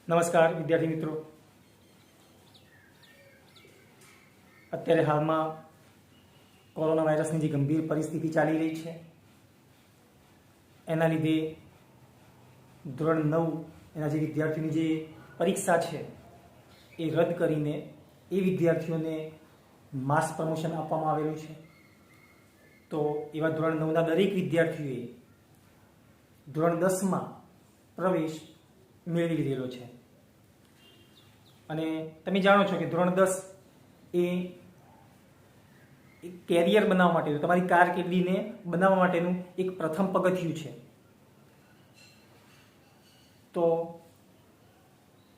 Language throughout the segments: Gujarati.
નમસ્કાર વિદ્યાર્થી મિત્રો, અત્યારે હાલમાં કોરોના વાયરસની જે ગંભીર પરિસ્થિતિ ચાલી રહી છે એના લીધે ધોરણ 9 એના જે વિદ્યાર્થીઓની જે પરીક્ષા છે એ રદ કરીને એ વિદ્યાર્થીઓને માસ પ્રમોશન આપવામાં આવેલું છે. તો એવા ધોરણ 9ના દરેક વિદ્યાર્થીઓએ ધોરણ 10માં પ્રવેશ મેળવી લીધેલો છે. અને તમે જાણો છો કે ધોરણ 10 એ કેરિયર બનાવવા માટે, તમારી કારકિર્દીને બનાવવા માટેનું એક પ્રથમ પગથિયું છે. તો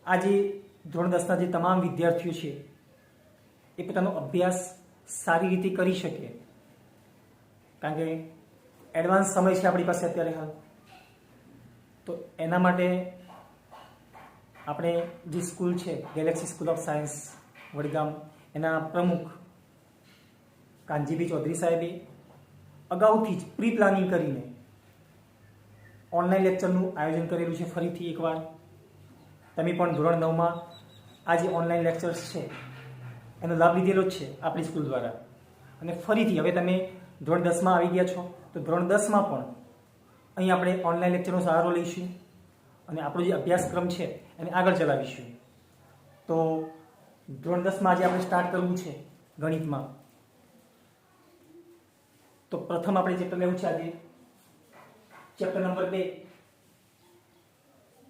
આજે ધોરણ 10ના જે તમામ વિદ્યાર્થીઓ છે એ પોતાનો અભ્યાસ સારી રીતે કરી શકે, કારણ કે એડવાન્સ સમય છે આપણી પાસે અત્યારે હાલ. તો એના માટે આપણે જે સ્કૂલ છે Galaxy school of science Vadgam, એના પ્રમુખ કાનજીભાઈ ચૌધરી સાહેબે અગાઉથી જ પ્રી પ્લાનિંગ કરીને ઓનલાઈન લેક્ચરનું આયોજન કરેલું છે. ફરીથી એકવાર તમે પણ ધોરણ 9માં આ જે ઓનલાઈન લેક્ચર્સ છે એનો લાભ લીધેલો જ છે આપણી સ્કૂલ દ્વારા. અને ફરીથી હવે તમે ધોરણ 10માં આવી ગયા છો તો ધોરણ 10માં પણ અહીં આપણે ઓનલાઈન લેક્ચરનો સહારો લઈશું અને આપણો જે અભ્યાસક્રમ છે એને આગળ ચલાવીશું. તો ધોરણ 10માં આજે આપણે સ્ટાર્ટ કરવું છે ગણિતમાં. તો પ્રથમ આપણે ચેપ્ટર લેવું છે આજે ચેપ્ટર નંબર 2,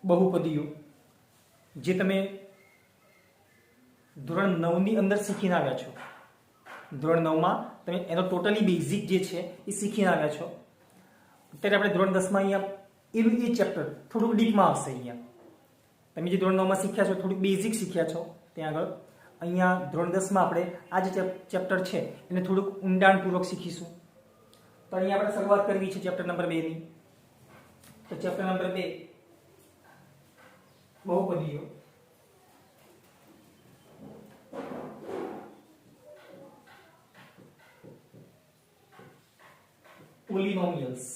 બહુપદીઓ, જે તમે ધોરણ 9ની અંદર શીખીને આવ્યા છો. ધોરણ 9માં તમે એનો ટોટલી બેઝિક જે છે એ શીખીને આવ્યા છો. અત્યારે આપણે ધોરણ 10માં અહીંયા એનું એ ચેપ્ટર થોડુંક ડીપમાં આવશે. અહીંયા તમે જે ધોરણ 9માં શીખ્યા છો, થોડુંક બેઝિક શીખ્યા છો, ત્યાં આગળ અહીંયા ધોરણ 10માં આપણે આ જે ચેપ્ટર છે એને થોડુંક ઊંડાણપૂર્વક શીખીશું. તો અહીંયા આપણે શરૂઆત કરવી છે ચેપ્ટર નંબર 2ની. તો ચેપ્ટર નંબર 2 બહુપદીઓ. પોલિનોમિયલ્સ.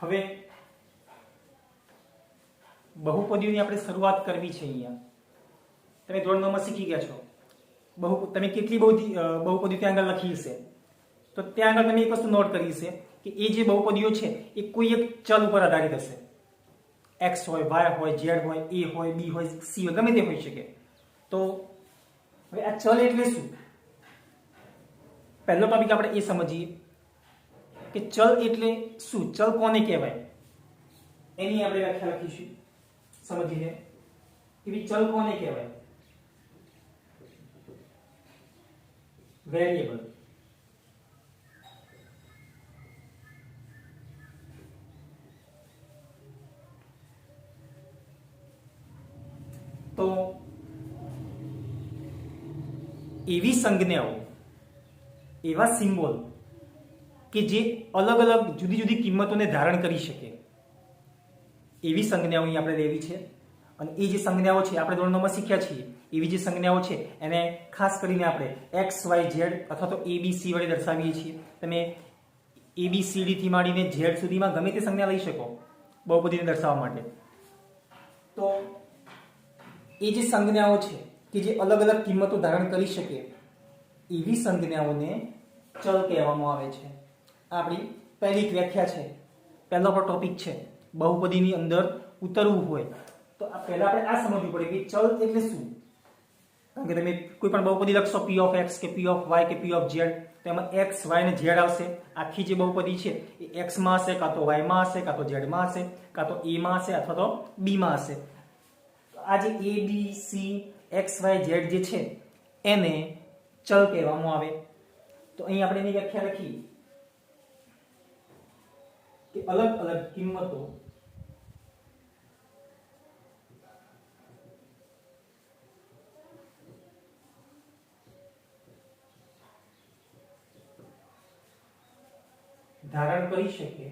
હવે બહુપદીઓની આપણે શરૂઆત કરવી છે. અહીંયા તમે ધોરણ 9માં શીખી ગયા છો. તમે કેટલી બહુપદીઓ ત્યાં આગળ લખી હશે, તો ત્યાં આગળ તમે એક વસ્તુ નોટ કરી હશે કે એ જે બહુપદીઓ છે એ કોઈ એક ચલ ઉપર આધારિત હશે. x હોય, y હોય, z હોય, a હોય, b હોય, c હોય, ગમે તે હોઈ શકે. તો હવે આ ચલ એટલે શું? પહેલો ટોપિક આપણે એ સમજીએ કે ચલ એટલે શું, ચલ કોને કહેવાય એની આપણે વ્યાખ્યા લખીશું. સમજીને કે ચલ કોને કહેવાય. વેરિયેબલ. તો એવી સંજ્ઞાઓ, એવા સિમ્બોલ કે જે અલગ અલગ જુદી જુદી કિંમતોને ધારણ કરી શકે એવી સંજ્ઞાઓ અહીં આપણે લેવી છે. અને એ જે સંજ્ઞાઓ છે આપણે ધોરણ 9માં શીખ્યા છીએ, એવી જે સંજ્ઞાઓ છે એને ખાસ કરીને આપણે x, y, z અથવા તો a, b, c વડે દર્શાવીએ છીએ. તમે a, b, c, d થી માંડીને z સુધીમાં ગમે તે સંજ્ઞા લઈ શકો બહુપદીને દર્શાવવા માટે. તો એ જે સંજ્ઞાઓ છે કે જે અલગ અલગ કિંમતો ધારણ કરી શકે એવી સંજ્ઞાઓને ચલ કહેવામાં આવે છે. આપણી પહેલી વ્યાખ્યા છે, પહેલો આપણો ટોપિક છે. બહુપદીની અંદર ઉતરવું હોય તો પહેલા આપણે આ સમજવું પડે કે ચલ એટલે શું. કારણ કે તમે કોઈ પણ બહુપદી લખશો p of x કે p of y કે p of z, તેમાં x, y અને z આવશે. આખી જે બહુપદી છે એ x માં હશે, કાં તો y માં હશે, કાં તો z માં હશે, કાં તો a માં હશે અથવા તો b માં હશે. આ જે a, b, c, x, y, z જે છે એને ચલ કહેવામાં આવે. તો અહીં આપણે એની વ્યાખ્યા લખી કે અલગ અલગ કિંમતો ધારણ કરી શકે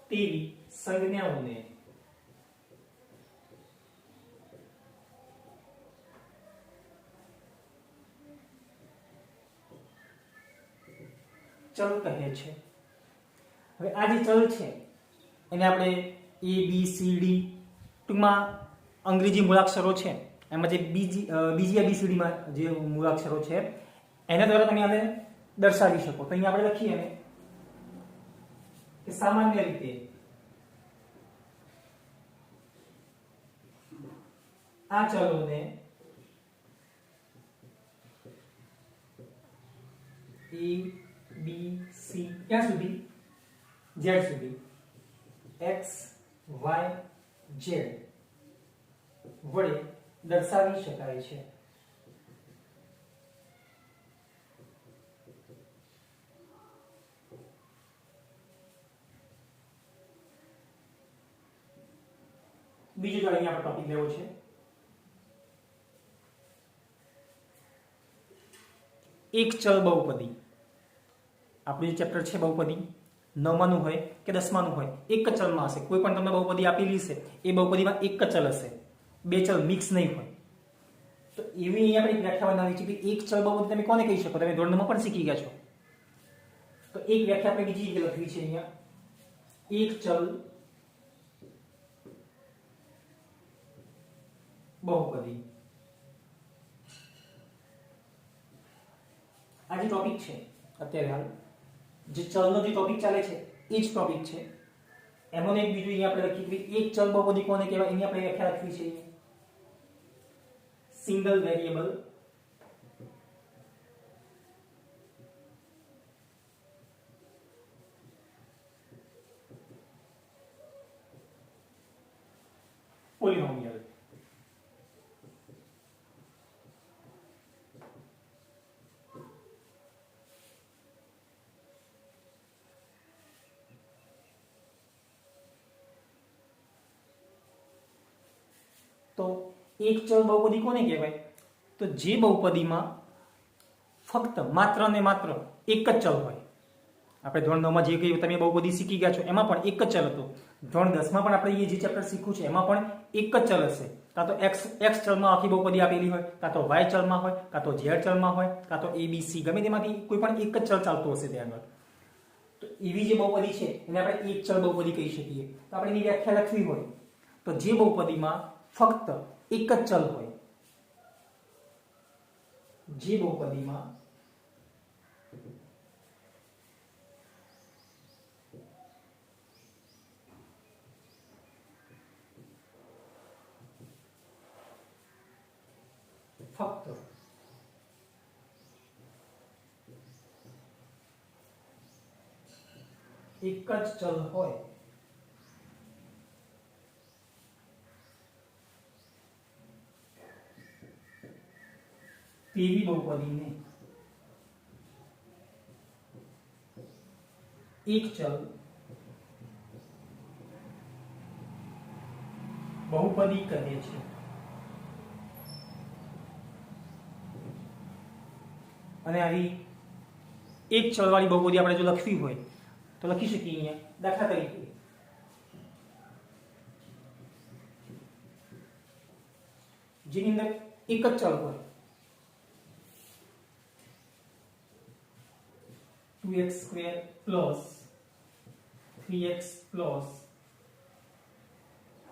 તેવી સંજ્ઞાઓને ચલ કહે છે. હવે આ જે ચલ છે એને આપણે A B C D ટૂંકમાં અંગ્રેજી મૂળાક્ષરો છે એમાં જે બીજી ABCD માં જે મૂળાક્ષરો છે એના દ્વારા તમે આને દર્શાવી શકો. તો અહીંયા આપણે લખીએ ને કે સામાન્ય રીતે આ ચલોને A B C ક્યાં સુધી Z સુધી X Y Z વડે દર્શાવી શકાય છે. બીજું જો અહીંયા આપણે ટોપિક લેવો છે એક ચલ બહુપદી. આપણું જે ચેપ્ટર છે બહુપદી 9માનું હોય કે 10માનું હોય એક જ ચલમાં હશે. કોઈ પણ તમને બહુપદી આપેલી છે એ બહુપદીમાં એક જ ચલ હશે, બે ચલ મિક્સ નહીં હોય. તો એવી અહીંયા આપણે વ્યાખ્યા બનાવી છે કે એક ચલ બહુપદી તમે કોને કહી શકો? તમે ધોરણ 9માં પણ શીખી ગયા છો. તો એક વ્યાખ્યા આપણે બીજી રીતે લખવી છે અહીંયા એક ચલ બહુપદી. આ જે ટોપિક છે અત્યારે હાલ જે ચલનો જે ટોપિક ચાલે છે એ જ ટોપિક છે. એમાં એક બીજું અહીંયા આપણે લખી કે એક ચલ બહુપદી કોને કહેવાય એની આપણે વ્યાખ્યા લખવી છે સિંગલ વેરિયેબલ પોલિનોમિયલ. તો એક ચલ બહુપદી કોને કહેવાય? તો જે બહુપદીમાં ફક્ત માત્ર ને માત્ર એક જ ચલ હોય. આપણે ધોરણ 9માં જે કહ્યું તમે બહુપદી શીખી ગયા છો એમાં પણ એક જ ચલ હતો. ધોરણ 10માં પણ આપણે જે ચેપ્ટર શીખ્યું છે એમાં પણ એક જ ચલ હશે. કાં તો x ચલમાં આખી બહુપદી આપેલી હોય, કાં તો y ચલમાં હોય, કાં તો z ચલમાં હોય, કાં તો ABC ગમે તેમાંથી કોઈ પણ એક જ ચલ ચાલતું હશે ત્યાં આગળ. તો એવી જે બહુપદી છે એને આપણે એક ચલ બહુપદી કહી શકીએ. તો આપણે એની વ્યાખ્યા લખવી હોય તો જે બહુપદીમાં ફક્ત એક જ ચલ હોય, જે બહુપદીમાં ફક્ત એક જ ચલ હોય તેવી બહુપદીને એક ચલ બહુપદી કહે છે. અને આવી એક ચલવાળી બહુપદી આપણે જો લખવી હોય તો લખી શકીએ અહીંયા દાખલા તરીકે જેની અંદર એક જ ચલ હોય 2x square plus 3x plus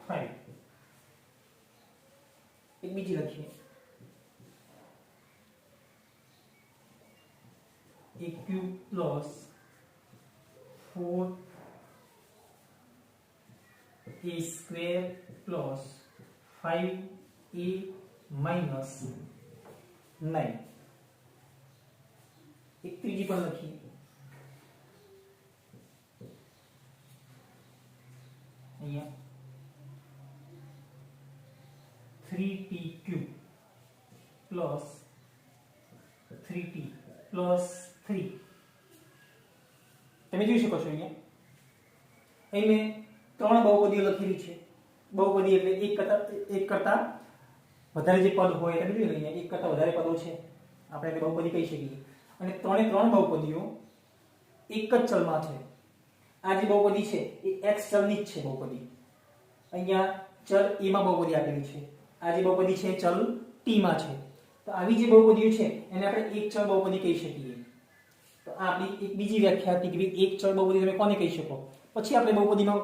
5. એક બીજી લખીએ a cube plus 4a square plus 5a minus 9. એક ત્રીજી પણ લખીએ અહીંયા 3t cube plus 3t plus 3. તમે જોઈ શકો છો અહીંયા અહીં મેં ત્રણ બહુપદીઓ લખેલી છે. બહુપદી એટલે એક કરતા વધારે જે પદ હોય તમે જોઈ લઈએ એક કરતા વધારે પદો છે આપણે એને બહુપદી કહી શકીએ. અને ત્રણે ત્રણ બહુપદીઓ એક જ ચલમાં છે. આ જે બહુપદી છે એ x ચલની જ છે બહુપદી. અહીંયા ચલ a માં બહુપદી આપેલી છે. આ જે બહુપદી છે ચલ t માં છે. તો આવી જે બહુપદીઓ છે એને આપણે એક ચલ બહુપદી કહી શકીએ. તો આ આપણી એક બીજી વ્યાખ્યા હતી કે એક ચલ બહુપદી તમે કોને કહી શકો. પછી આપણે બહુપદીમાં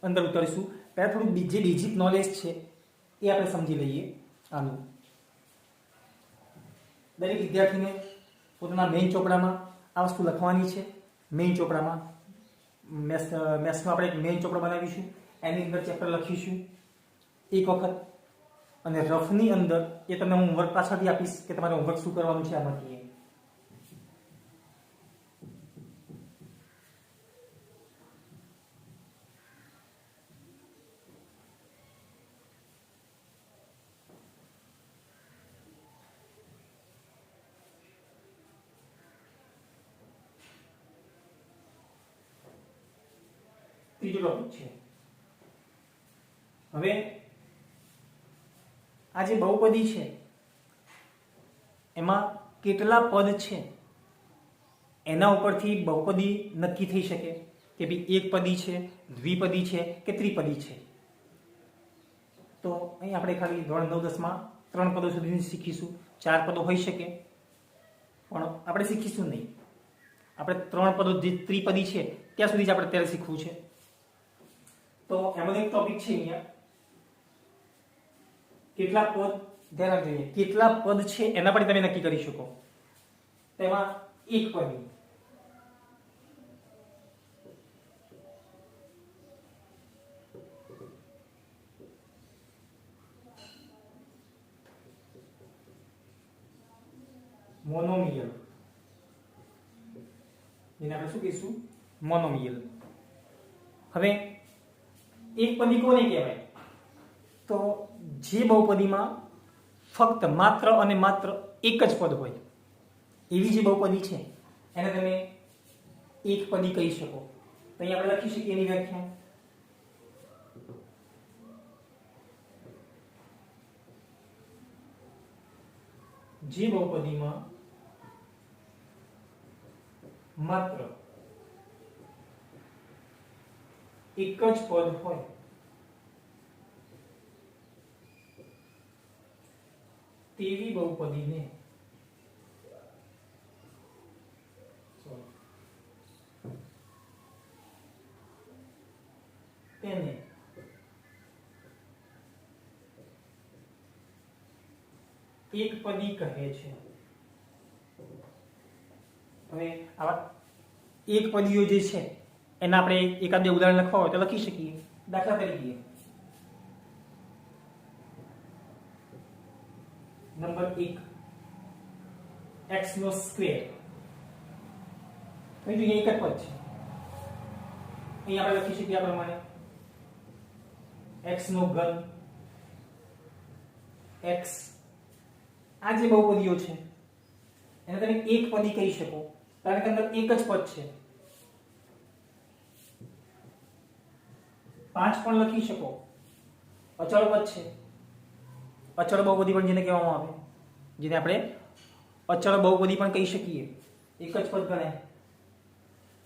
અંદર ઉતરીશું. પહેલા થોડું જે બેઝિક નોલેજ છે એ આપણે સમજી લઈએ. આનું દરેક વિદ્યાર્થીને પોતાના મેઇન ચોપડામાં આ વસ્તુ લખવાની છે. મેઇન ચોપડામાં મેથ્સમાં આપણે એક મેઇન ચોપડો બનાવીશું, એની અંદર ચેપ્ટર લખીશું એક વખત, અને રફની અંદર એ તમને હું હોમવર્ક પાછળથી આપીશ કે તમારે હોમવર્ક શું કરવાનું છે આમાંથી. ત્રીજો ટોપિક છે. હવે આ જે બહુપદી છે એમાં કેટલા પદ છે એના ઉપરથી બહુપદી નક્કી થઈ શકે કે ભાઈ એક પદી છે, દ્વિપદી છે કે ત્રિપદી છે. તો અહીં આપણે ખાલી ધોરણ 9 10 માં 3 પદો સુધી શીખીશું. 4 પદો હોઈ શકે પણ આપણે શીખીશું નહીં. આપણે 3 પદો જે ત્રિપદી છે ત્યાં સુધી જ આપણે અત્યારે શીખવું છે. તો એમાં એક ટોપિક છે અહીંયા કેટલા પદ, ધ્યાન રાખજો કેટલા પદ છે એના પર તમે નક્કી કરી શકો. તેમાં એક પદી, મોનોમિયલ, જેને આપણે શું કહીશું મોનોમિયલ. હવે એક પદી કોને કહેવાય? તો જે બહુપદીમાં ફક્ત માત્ર અને માત્ર એક જ પદ હોય એવી જે બહુપદી છે એને તમે એક પદી કહી શકો. તો અહીં આપણે લખી શકીએ એની વ્યાખ્યા. જે બહુપદીમાં માત્ર એક જ પદ હોય તેવી બહુપદીને તેને એકપદી કહે છે. હવે આવા એકપદીઓ જે છે એના આપણે એકાદ બે ઉદાહરણ લખવા હોય તો લખી શકીએ. દાખલા તરીકે નંબર 1 x નો સ્ક્વેર. અહીં એક જ પદ છે. અહીં આપણે લખી શકીએ આ પ્રમાણે x નો ઘન x. આ જે બહુપદીઓ છે એને તમે એક પદી કહી શકો કારણ કે અંદર એક જ પદ છે. 5 પણ લખી શકો, અચળ પદ છે. અચળ બહુપદી પણ જેને કહેવામાં આવે, જેને આપણે અચળ બહુપદી પણ કહી શકીએ, એક જ પદ ગણાય.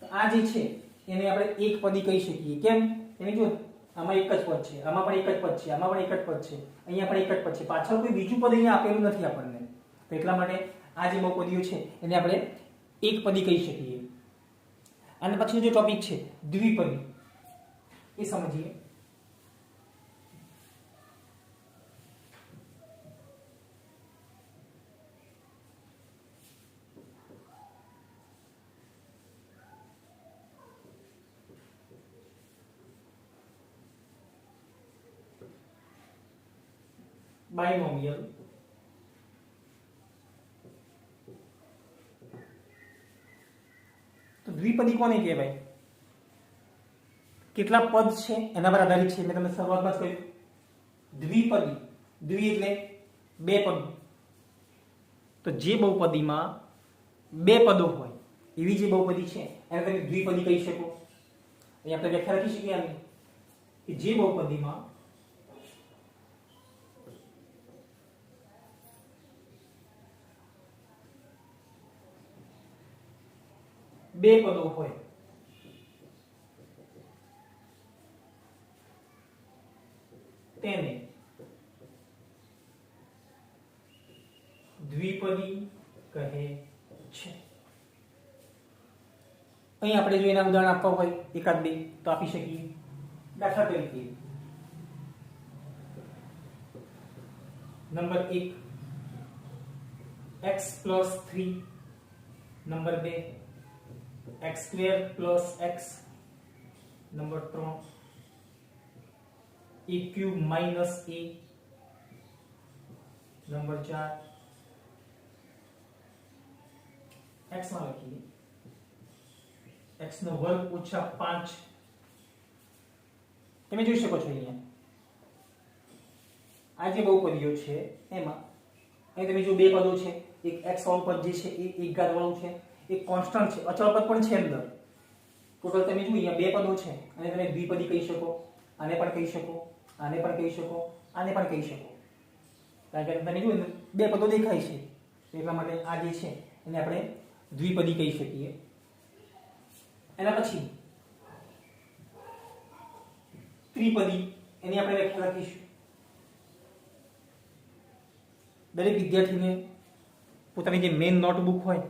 તો આ જે છે એને આપણે એક પદી કહી શકીએ. કેમ? એને જો આમાં એક જ પદ છે, આમાં પણ એક જ પદ છે, આમાં પણ એક જ પદ છે, અહીંયા પણ એક જ પદ છે, પાછળ કોઈ બીજું પદ અહીંયા આપેલું નથી આપણને. તો એટલા માટે આ જે બહુપદીઓ છે એને આપણે એક પદી કહી શકીએ. અને પછીનો જે ટોપિક છે દ્વિપદી, એ સમજીએ. બાયનોમિયલ, તો દ્વિપદી કોને કહેવાય? કેટલા પદ છે એના પર આધારિત છે. મેં તમને શરૂઆતમાં જ કહ્યું દ્વિપદી, દ્વિ એટલે બે પદ. તો જે બહુપદીમાં બે પદો હોય એવી જે બહુપદી છે એને તમે દ્વિપદી કહી શકો. અહીં આપણે વ્યાખ્યા લખી શકીએ આની કે જે બહુપદીમાં બે પદો હોય દ્વિપદી કહે છે. અહીં આપણે જો એના ઉદાહરણ આપવા હોય એકાદ બે તો આપી શકીએ. દાખલા તરીકે number 1 x + 3, number 2 x² + x, number 3 a³ - a, number 4 x માં લખીએ x² - 5. તમે જોઈ શકો છો અહીંયા આ જે બહુપદીઓ છે એમાં અહીં તમે જો બે પદો છે, એક x વાળું પદ જે છે એ એક ઘાત વાળું છે, એક કોન્સ્ટન્ટ છે, અચળ પદ પણ છે અંદર. ટોટલ તમે જો અહીંયા બે પદો છે અને તમે દ્વિપદી કહી શકો, આને પણ કહી શકો, આને પણ કહી શકો, આને પણ કહી શકો. કારણ કે તમે જો બે પદો દેખાય છે એટલા માટે આ જે છે એને આપણે દ્વિપદી કહી શકીએ. એના પછી ત્રિપદી એની આપણે વ્યાખ્યા લખીશું. દરેક વિદ્યાર્થીને પોતાની જે મેઇન નોટબુક હોય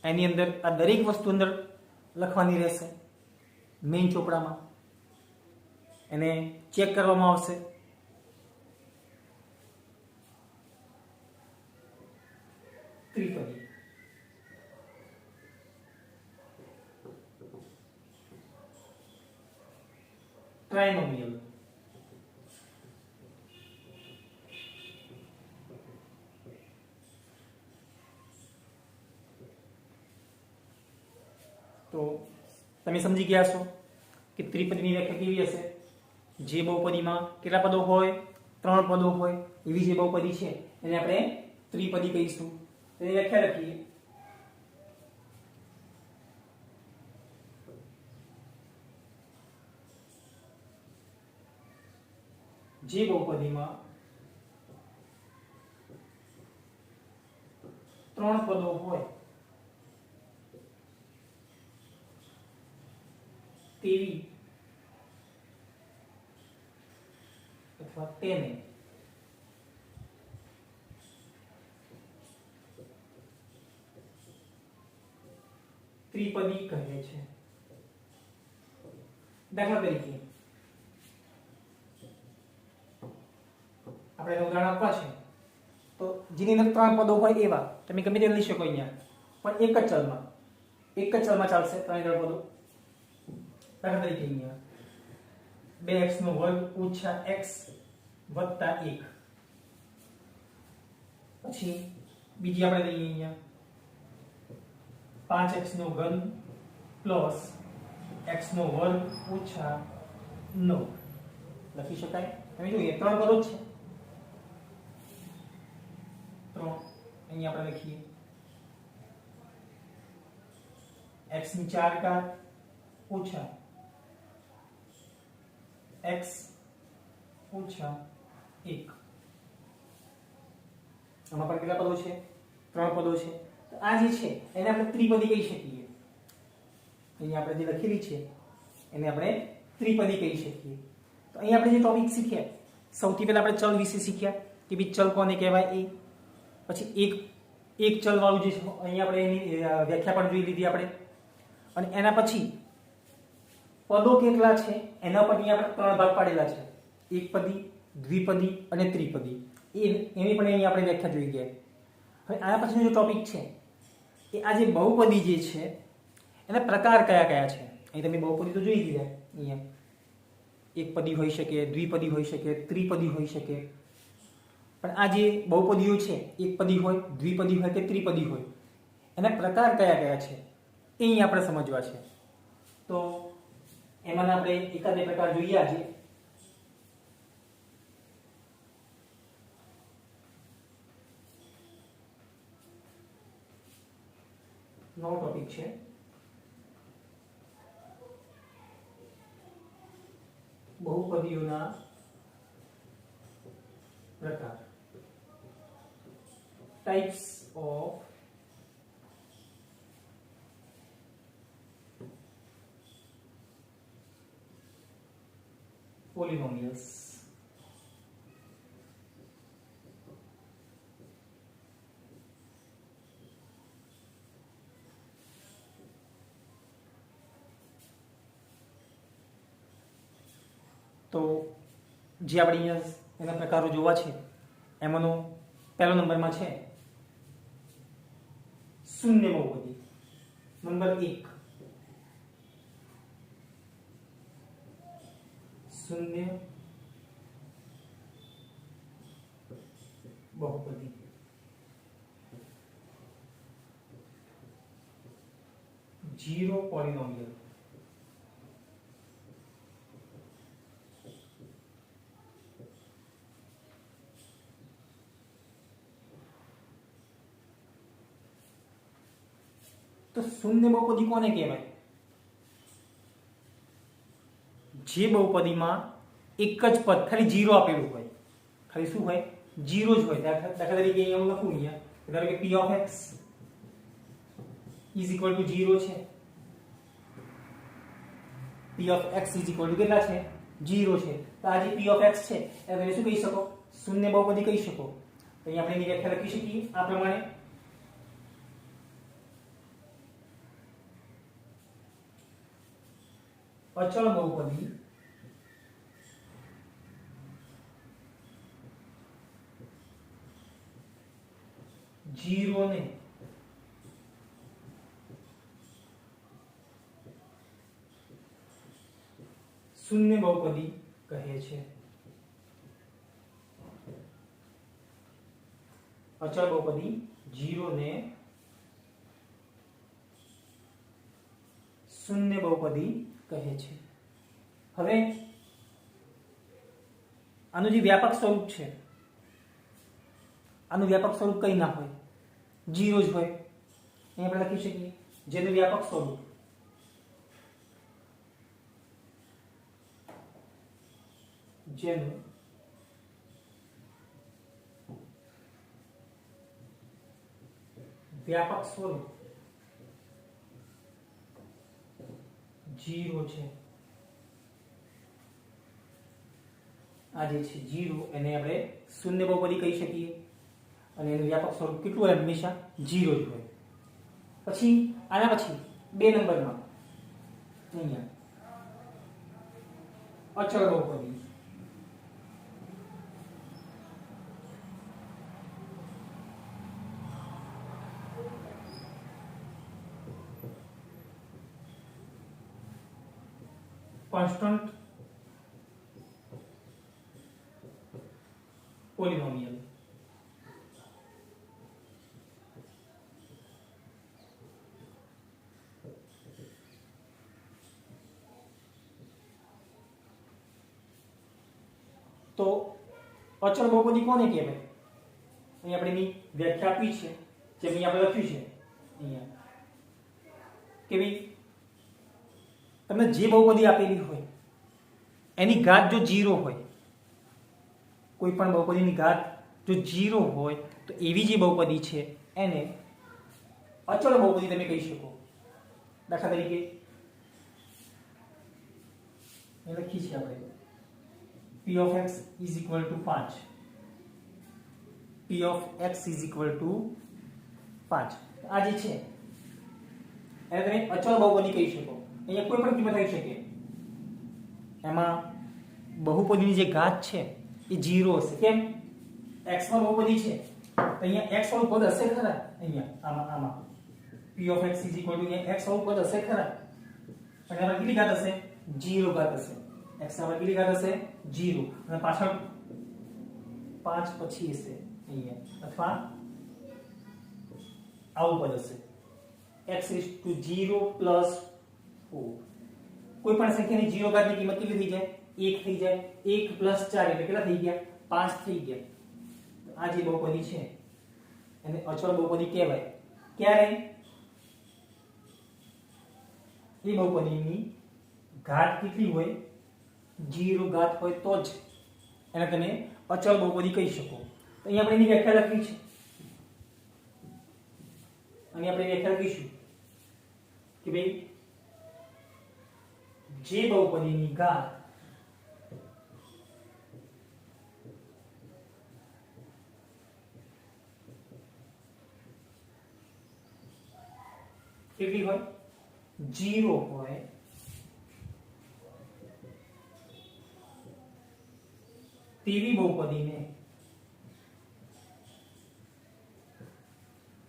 એની અંદર આ દરેક વસ્તુ અંદર લખવાની રહેશે. મેઇન ચોપડામાં એને ચેક કરવામાં આવશે. ત્રિપદી ટ્રાઇનોમિયલ તો તમે સમજી ગયા છો કે ત્રિપદીની વ્યાખ્યા કેવી હશે. જે બહુપદીમાં કેટલા પદો હોય, 3 પદો હોય એવી જે બહુપદી છે એને આપણે ત્રિપદી કહીશું. તેની વ્યાખ્યા લખીએ. જે બહુપદીમાં 3 પદો હોય તેવી અથવા તેને ત્રિપદી કહે છે. દાખલા તરીકે આપણે ઉદાહરણ આપવા છે તો જેની અંદર 3 પદો હોય એવા તમે ગમે તે લઈ શકો અહીંયા, પણ એક જ ચલમાં ચાલશે 3 પદો. દાખલા તરીકે અહીંયા 2x² - x + 1. પછી બીજી આપણે લઈએ અહીંયા 5x³ + x² - 9 લખી શકાય. તમે જોઈએ 3 પદો છે. 3 અહીંયા આપણે લખીએ x⁴ - x - 1. આમાં પણ કેટલા પદો છે? 3 પદો છે. તો આ જે છે એને આપણે ત્રિપદી કહી શકીએ. અહીંયા આપણે જે લખેલી છે એને આપણે ત્રિપદી કહી શકીએ. તો અહીં આપણે જે ટોપિક શીખ્યા, સૌથી પહેલા આપણે ચલ વિશે શીખ્યા કે ભઈ ચલ કોને કહેવાય એ. પછી એક ચલ વાળું જે છે અહીંયા આપણે એની વ્યાખ્યા પણ જોઈ લીધી આપણે. અને એના પછી પદો કેટલા છે એના પર અહીંયા આપણે 3 ભાગ પાડેલા છે. એકપદી, દ્વિપદી અને ત્રિપદી. એની પણ અહીંયા આપણે વ્યાખ્યા જોઈ ગયા. હવે આના પછીનો જે ટોપિક છે એ આ જે બહુપદી જે છે એના પ્રકાર કયા કયા છે. અહીં તમે બહુપદી તો જોઈ લીધા. અહીંયા એકપદી હોઈ શકે, દ્વિપદી હોઈ શકે, ત્રિપદી હોઈ શકે. પણ આ જે બહુપદીઓ છે એકપદી હોય, દ્વિપદી હોય કે ત્રિપદી હોય એના પ્રકાર કયા કયા છે એ અહીં આપણે સમજવા છે. તો એમાં આપણે એકાદ બે પ્રકાર જોઈએ આજે. નવો ટોપિક છે બહુપદીઓના પ્રકાર. Types of polynomials. તો જે આપણે અહીંયા એના પ્રકારો જોવા છે એમાંનો પહેલો નંબરમાં છે શૂન્ય બહુપદી. નંબર 1 શૂન્ય બહુપદી. જીરો પોલિનોમિયલ. તો શૂન્ય બહુપદી કોને કહેવાય? જે બહુપદીમાં એક જ પદ ખાલી જીરો આપેલું હોય, ખાલી શું હોય? જીરો જ હોય. દાખલા તરીકે અહીંયા હું લખું, અહીંયા ધારો કે p of x is equal to 0 છે. p of x is equal to કેટલા છે? 0 છે. તો આ જે p of x છે એને તમે શું કહી શકો? શૂન્ય બહુપદી કહી શકો. તો અહીંયા આપણે એની વ્યાખ્યા લખી શકીએ આ પ્રમાણે: અચળ બહુપદી જીરો ને શૂન્ય બહુપદી કહે છે. અચળ બહુપદી જીરો ને શૂન્ય બહુપદી કહે છે. હવે આનું જે વ્યાપક સ્વરૂપ છે, આનું વ્યાપક સ્વરૂપ કઈ ના હોય, જીરો જ હોય. અહીં આપણે લખી શકીએ જેનું વ્યાપક સ્વરૂપ જીરો છે. આ જે છે જીરો એને આપણે શૂન્ય બહુપદી કહી શકીએ અને એનું વ્યાપક સ્વરૂપ કેટલું હોય? હંમેશા જીરો જ હોય. પછી આના પછી 2 નંબરમાં અહીંયા અચળ બહુપદી. કોન્સ્ટન્ટ પોલિનોમિયલ. તો અચળ બહુપદી કોને કહેવાય? અહીં આપણે એની વ્યાખ્યા આપી છે, જેમ અહીં આપણે લખ્યું છે અહીંયા કે ભાઈ તમને જે બહુપદી આપેલી હોય એની ઘાત જો જીરો હોય, કોઈ પણ બહુપદીની ઘાત જો જીરો હોય તો એવી જે બહુપદી છે એને અચળ બહુપદી તમે કહી શકો. દાખલા તરીકે લખી છે આપણે p of x is equal to 5. p of x is equal to 5. આ જે છે એને તમે અચળ બહુપદી કહી શકો. અહીંયા કોઈ પણ કિંમત આવી શકે. એમાં બહુપદીની જે ઘાત છે એ 0 હશે. કેમ? x માં બહુપદી છે તો અહીંયા x વાળું પદ હશે ખરા? અહીંયા આમાં p of x is equal to અહીંયા x વાળું પદ હશે ખરા? અને આમાં કેટલી ઘાત હશે? 0 ઘાત હશે. x આમાં કેટલી ઘાત હશે? 0. અને પાછળ 5 પછી હશે અહીંયા, અથવા આવું પદ હશે x is to 0 plus 4. કોઈ પણ સંખ્યાની 0 ઘાતની કિંમત કેટલી થઈ જાય? 1 થઈ જાય. 1 plus 4 એટલે કેટલા થઈ ગયા? 5 થઈ ગયા. આ જે બહુપદી છે એને અચળ બહુપદી કહેવાય. ક્યારે? એ બહુપદીની ઘાત કેટલી હોય? 0 ઘાત હોય તો જ એને તમે અચળ બહુપદી કહી શકો. તો અહીં આપણે એની વ્યાખ્યા લખી છે અને આપણે વ્યાખ્યા લખીશું કે ભાઈ જે બહુપદીની ઘાત કેટલી હોય? 0 હોય તેવી બહુપદીને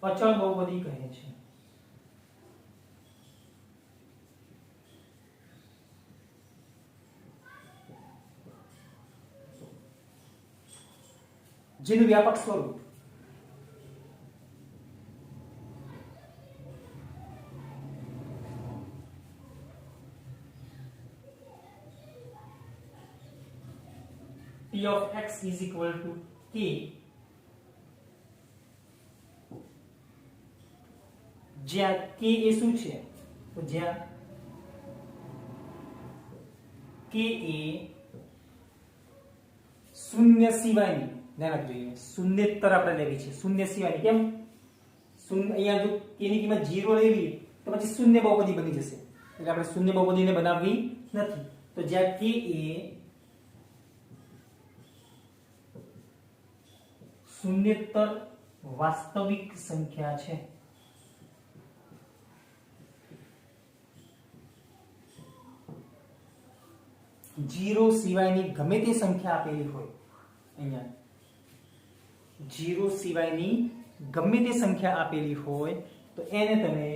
અચળ બહુપદી કહે છે. જેનું વ્યાપક સ્વરૂપ P of x is equal to k, જ્યાં k એ શું છે? તો જ્યાં k એ શૂન્ય સિવાયની, ધ્યાન રાખજો, શૂન્યેતર આપણે લેવી છે, શૂન્ય સિવાયની. કેમ? શૂન્ય, અહીંયા જો k ની કિંમત 0 લેવી તો પછી શૂન્ય બહુપદી બની જશે, એટલે આપણે શૂન્ય બહુપદીને બનાવવી નથી. તો જ્યાં k એ શૂન્યેતર વાસ્તવિક સંખ્યા છે, જીરો સિવાયની ગમે તે સંખ્યા આપેલી હોય, અહીંયા જીરો સિવાયની ગમે તે સંખ્યા આપેલી હોય તો એને તમે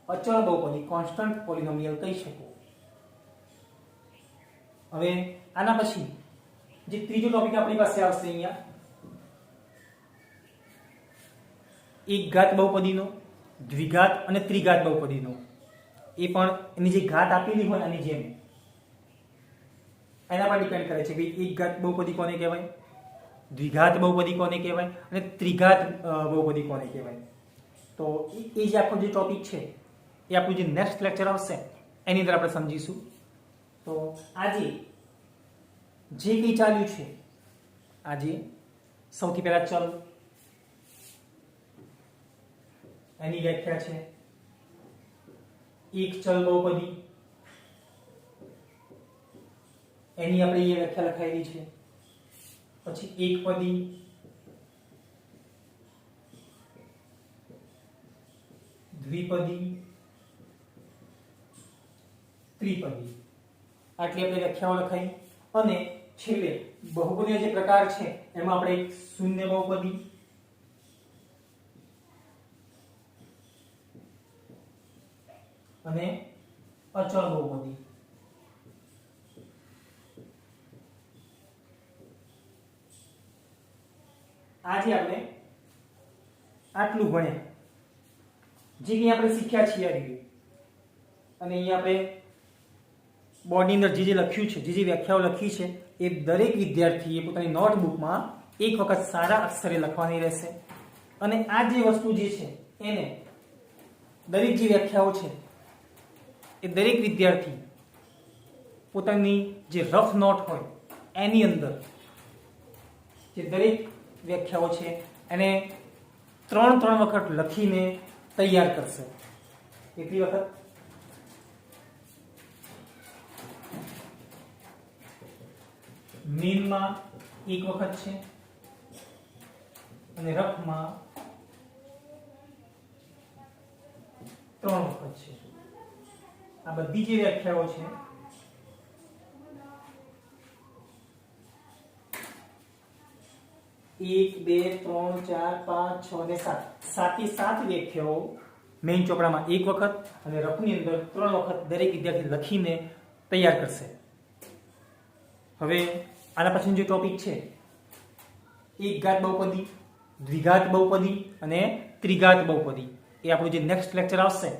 અચળ બહુપદી, કોન્સ્ટન્ટ પોલિનોમિયલ કહી શકો. હવે આના પછી જે ત્રીજો ટોપિક આપણી પાસે આવશે અહીંયા, એક ઘાત બહુપદીનો, દ્વિઘાત અને ત્રિઘાત બહુપદીનો. એ પણ એની જે ઘાત આપેલી હોય આની જેમ, એના પર ડિપેન્ડ કરે છે કે એક ઘાત બહુપદી કોને કહેવાય, દ્વિઘાત બહુપદી કોને કહેવાય અને ત્રિઘાત બહુપદી કોને કહેવાય. તો એ જે આખો જે ટોપિક છે એ આપણું જે નેક્સ્ટ લેક્ચર આવશે એની અંદર આપણે સમજીશું. તો આજે જે કંઈ ચાલ્યું છે, આજે સૌથી પહેલા ચલ, એની વ્યાખ્યા છે. એક ચલ બહુપદી, એની આપણે એ વ્યાખ્યા લખાયેલી છે. પછી એક પદી, દ્વિપદી, ત્રિપદી, આટલી આપણે વ્યાખ્યાઓ લખાઈ. અને છેલ્લે બહુપદીના જે પ્રકાર છે એમાં આપણે એક શૂન્ય બહુપદી, અને અચળ બહુપદી. આજે આપણે આટલું ભણ્યા, જે કંઈ આપણે શીખ્યા છીએ આ રીતે. અને અહીંયા આપણે બોર્ડની અંદર જે લખ્યું છે, જે વ્યાખ્યાઓ લખી છે એ દરેક વિદ્યાર્થીએ પોતાની નોટબુકમાં એક વખત સારા અક્ષરે લખવાની રહેશે. અને આ જે વસ્તુ જે છે એને, દરેક જે વ્યાખ્યાઓ છે એ દરેક વિદ્યાર્થી પોતાની જે રફ નોટ હોય એની અંદર જે દરેક વ્યાખ્યાઓ છે એને 3 વખત લખીને તૈયાર કરશે. કેટલી વખત? મેઇનમાં 1 વખત છે અને રફમાં 3 વખત છે. આ બધી જે વ્યાખ્યાઓ છે એક, બે, 3, 4, 5, 6 અને 7, 7 વ્યાખ્યાઓ મેઇન ચોપડામાં 1 વખત અને રફની અંદર 3 વખત દરેક વિદ્યાર્થી લખીને તૈયાર કરશે. હવે આના પછીનો જે ટોપિક છે, એક ઘાત બહુપદી, દ્વિઘાત બહુપદી અને ત્રિઘાત બહુપદી, એ આપણું જે નેક્સ્ટ લેક્ચર આવશે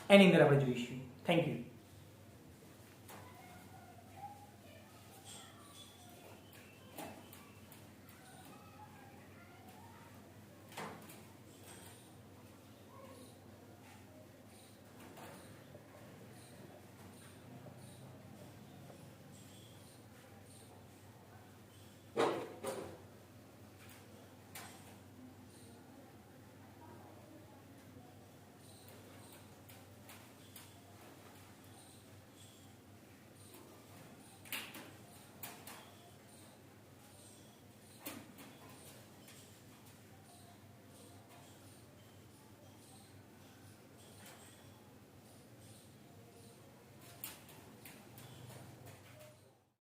એની અંદર આપણે જોઈશું. Thank you.